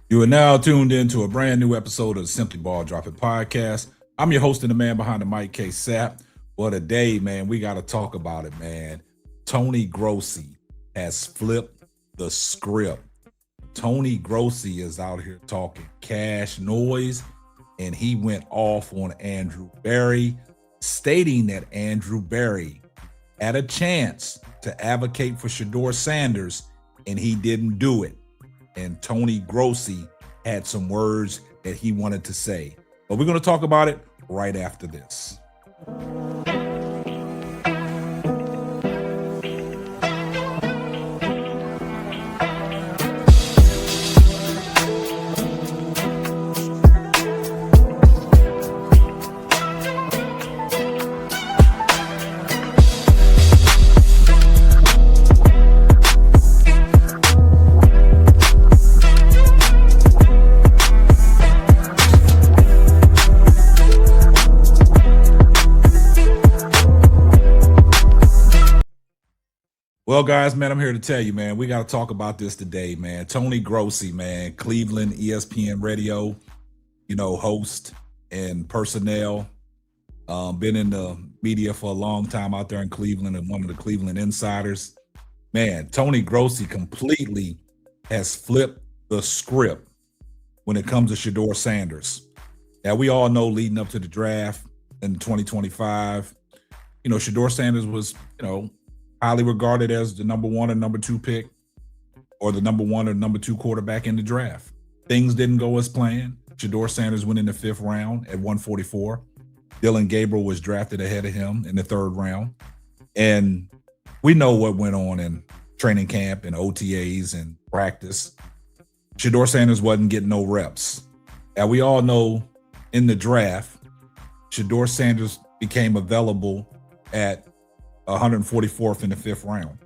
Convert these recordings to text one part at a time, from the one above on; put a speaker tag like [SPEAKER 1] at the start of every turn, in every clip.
[SPEAKER 1] You are now tuned in to a brand new episode of the Simply Ball Dropping Podcast. I'm your host and the man behind the mic, K Sap. Well, today, man, we got to talk about it, man. Tony Grossi has flipped the script. Tony Grossi is out here talking cash noise, and he went off on Andrew Berry, stating that Andrew Berry had a chance to advocate for Shedeur Sanders, and he didn't do it. And Tony Grossi had some words that he wanted to say. But we're going to talk about it right after this. Well, guys, man, I'm here to tell you, man, we got to talk about this today, man. Tony Grossi, man, Cleveland ESPN radio, host and personnel. Been in the media for a long time out there in Cleveland and one of the Cleveland insiders. Man, Tony Grossi completely has flipped the script when it comes to Shedeur Sanders. Now, we all know leading up to the draft in 2025, Shedeur Sanders was, highly regarded as the number one or number two pick, or the number one or number two quarterback in the draft. Things didn't go as planned. Shedeur Sanders went in the 5th round at 144. Dillon Gabriel was drafted ahead of him in the 3rd round. And we know what went on in training camp and OTAs and practice. Shedeur Sanders wasn't getting no reps. Now, we all know in the draft, Shedeur Sanders became available at 144th in the 5th round.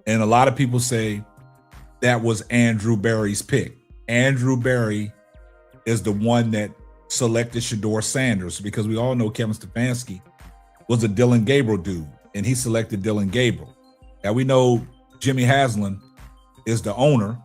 [SPEAKER 1] And a lot of people say that was Andrew Berry's pick. Andrew Berry is the one that selected Shedeur Sanders, because we all know Kevin Stefanski was a Dillon Gabriel dude, and he selected Dillon Gabriel. Now, we know Jimmy Haslam is the owner,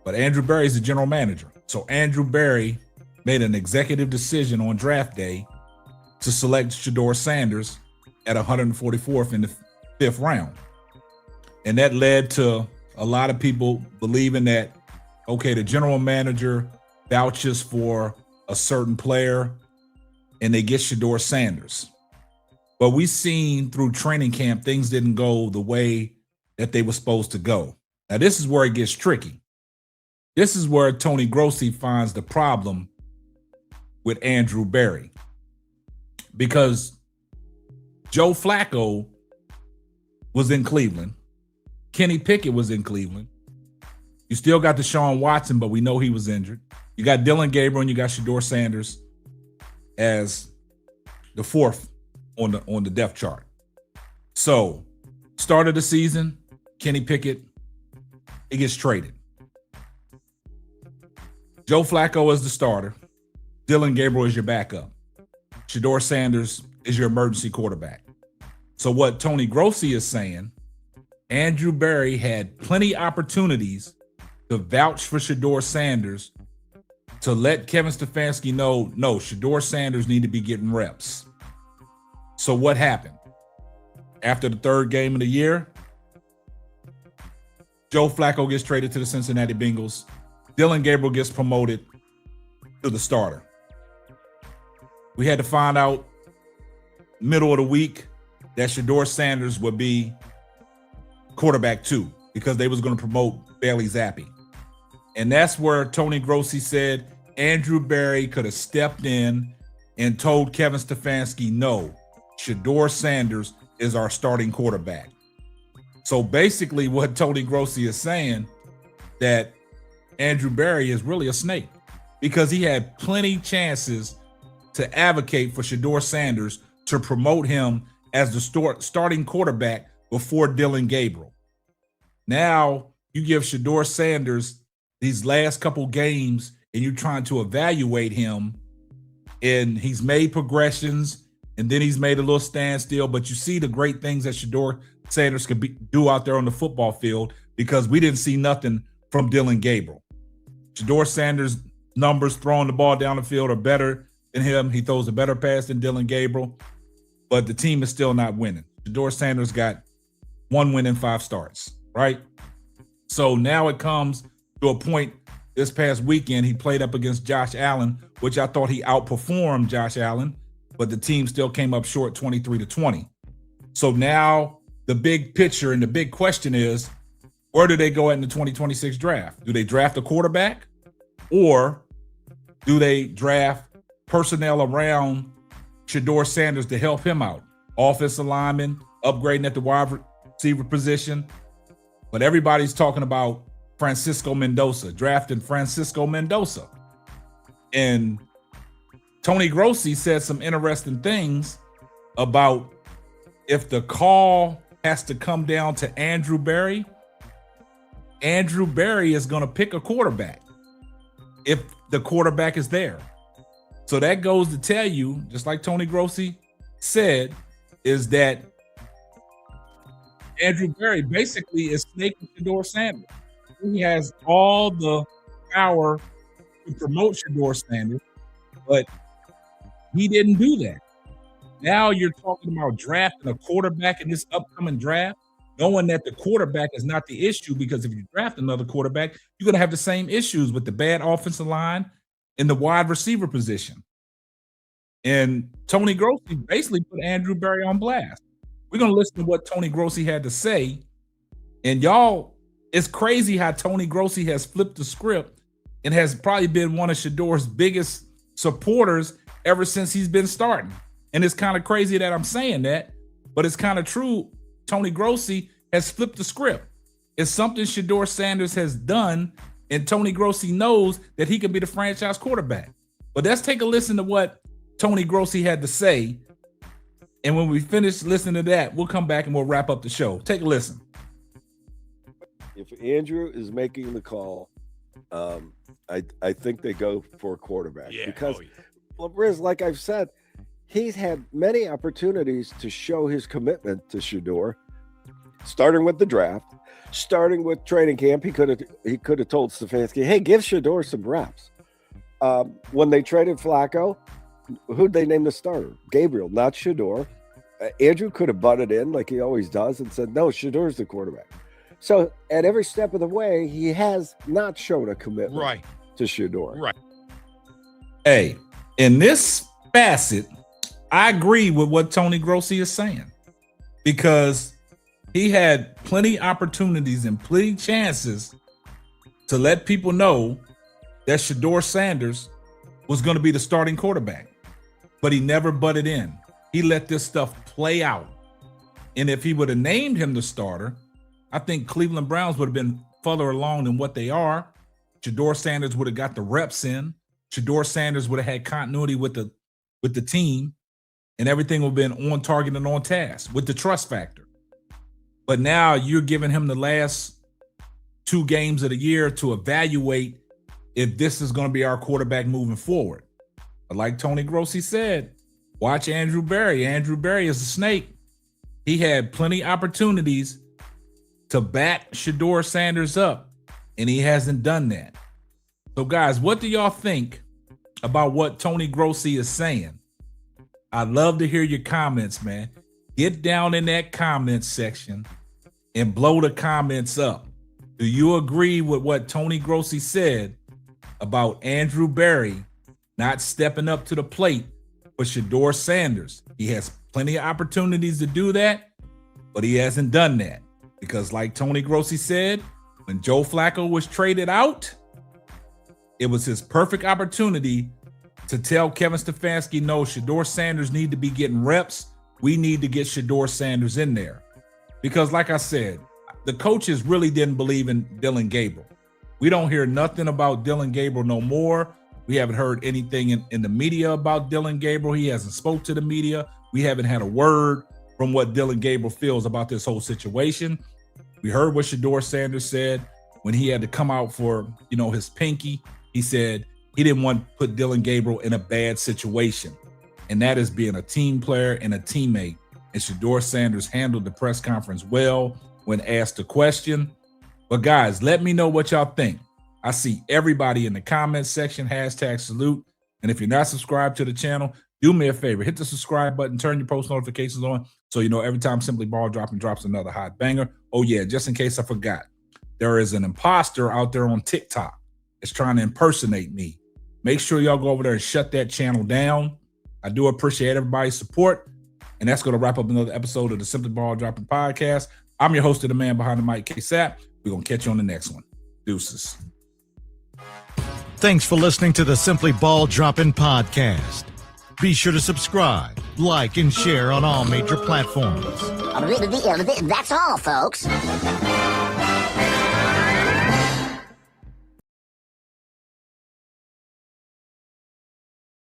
[SPEAKER 1] but Andrew Berry is the general manager. So Andrew Berry made an executive decision on draft day to select Shedeur Sanders at 144th in the 5th round. And that led to a lot of people believing that, okay, the general manager vouches for a certain player and they get Shedeur Sanders. But we seen through training camp, things didn't go the way that they were supposed to go. Now, this is where it gets tricky. This is where Tony Grossi finds the problem with Andrew Berry, because Joe Flacco was in Cleveland. Kenny Pickett was in Cleveland. You still got Deshaun Watson, but we know he was injured. You got Dillon Gabriel and you got Shedeur Sanders as the 4th on the depth chart. So, start of the season, Kenny Pickett, he gets traded. Joe Flacco is the starter. Dillon Gabriel is your backup. Shedeur Sanders is your emergency quarterback. So what Tony Grossi is saying, Andrew Berry had plenty opportunities to vouch for Shedeur Sanders, to let Kevin Stefanski know, no, Shedeur Sanders need to be getting reps. So what happened? After the 3rd game of the year, Joe Flacco gets traded to the Cincinnati Bengals. Dillon Gabriel gets promoted to the starter. We had to find out middle of the week that Shedeur Sanders would be quarterback 2, because they was going to promote Bailey Zappi. And that's where Tony Grossi said Andrew Berry could have stepped in and told Kevin Stefanski, no, Shedeur Sanders is our starting quarterback. So basically what Tony Grossi is saying, that Andrew Berry is really a snake, because he had plenty chances to advocate for Shedeur Sanders, to promote him as the starting quarterback before Dillon Gabriel. Now you give Shedeur Sanders these last couple games and you're trying to evaluate him, and he's made progressions and then he's made a little standstill, but you see the great things that Shedeur Sanders could do out there on the football field, because we didn't see nothing from Dillon Gabriel. Shedeur Sanders' numbers throwing the ball down the field are better than him. He throws a better pass than Dillon Gabriel, but the team is still not winning. Shedeur Sanders got 1 win in 5 starts, right? So now it comes to a point this past weekend. He played up against Josh Allen, which I thought he outperformed Josh Allen, but the team still came up short 23-20. So now the big picture and the big question is, where do they go in the 2026 draft? Do they draft a quarterback, or do they draft personnel around Shedeur Sanders to help him out? Offensive lineman, upgrading at the wide receiver position. But everybody's talking about Francisco Mendoza, drafting Francisco Mendoza. And Tony Grossi said some interesting things about if the call has to come down to Andrew Berry is going to pick a quarterback if the quarterback is there. So that goes to tell you, just like Tony Grossi said, is that Andrew Berry basically is snaking Shedeur Sanders. He has all the power to promote Shedeur Sanders, but he didn't do that. Now you're talking about drafting a quarterback in this upcoming draft, knowing that the quarterback is not the issue, because if you draft another quarterback, you're going to have the same issues with the bad offensive line and the wide receiver position. And Tony Grossi basically put Andrew Berry on blast. We're going to listen to what Tony Grossi had to say. And y'all, it's crazy how Tony Grossi has flipped the script and has probably been one of Shedeur's biggest supporters ever since he's been starting. And it's kind of crazy that I'm saying that, but it's kind of true. Tony Grossi has flipped the script. It's something Shedeur Sanders has done, and Tony Grossi knows that he could be the franchise quarterback. But let's take a listen to what Tony Grossi had to say. And when we finish listening to that, we'll come back and we'll wrap up the show. Take a listen.
[SPEAKER 2] If Andrew is making the call, I think they go for a quarterback.
[SPEAKER 3] Yeah.
[SPEAKER 2] Because, well, Riz, like I've said, he's had many opportunities to show his commitment to Shedeur, starting with the draft, starting with training camp. He could have told Stefanski, hey, give Shedeur some reps. When they traded Flacco, who'd they name the starter? Gabriel, not Shedeur. Andrew could have butted in like he always does and said, no, Shedeur's the quarterback. So at every step of the way, he has not shown a commitment to Shedeur.
[SPEAKER 3] Right.
[SPEAKER 1] Hey, in this facet, I agree with what Tony Grossi is saying, because he had plenty opportunities and plenty chances to let people know that Shedeur Sanders was going to be the starting quarterback, but he never butted in. He let this stuff play out. And if he would have named him the starter, I think Cleveland Browns would have been further along than what they are. Shedeur Sanders would have got the reps in. Shedeur Sanders would have had continuity with the team, and everything would have been on target and on task with the trust factor. But now you're giving him the last 2 games of the year to evaluate if this is going to be our quarterback moving forward. But like Tony Grossi said, watch Andrew Berry. Andrew Berry is a snake. He had plenty opportunities to back Shedeur Sanders up, and he hasn't done that. So guys, what do y'all think about what Tony Grossi is saying? I'd love to hear your comments, man. Get down in that comment section and blow the comments up. Do you agree with what Tony Grossi said about Andrew Berry not stepping up to the plate for Shedeur Sanders? He has plenty of opportunities to do that, but he hasn't done that. Because like Tony Grossi said, when Joe Flacco was traded out, it was his perfect opportunity to tell Kevin Stefanski, no, Shedeur Sanders need to be getting reps. We need to get Shedeur Sanders in there. Because like I said, the coaches really didn't believe in Dillon Gabriel. We don't hear nothing about Dillon Gabriel no more. We haven't heard anything in the media about Dillon Gabriel. He hasn't spoke to the media. We haven't had a word from what Dillon Gabriel feels about this whole situation. We heard what Shedeur Sanders said when he had to come out for, his pinky. He said he didn't want to put Dillon Gabriel in a bad situation. And that is being a team player and a teammate. And Shedeur Sanders handled the press conference well when asked a question. But guys, let me know what y'all think. I see everybody in the comments section, #salute. And if you're not subscribed to the channel, do me a favor, hit the subscribe button, turn your post notifications on so you know every time Simply Ball Dropping drops another hot banger. Oh yeah, just in case I forgot, there is an imposter out there on TikTok that's trying to impersonate me. Make sure y'all go over there and shut that channel down. I do appreciate everybody's support. And that's going to wrap up another episode of the Simply Ball Dropping podcast. I'm your host of the man behind the mic, K-Sap. We're going to catch you on the next one. Deuces.
[SPEAKER 3] Thanks for listening to the Simply Ball Dropping podcast. Be sure to subscribe, like, and share on all major platforms.
[SPEAKER 4] That's all, folks.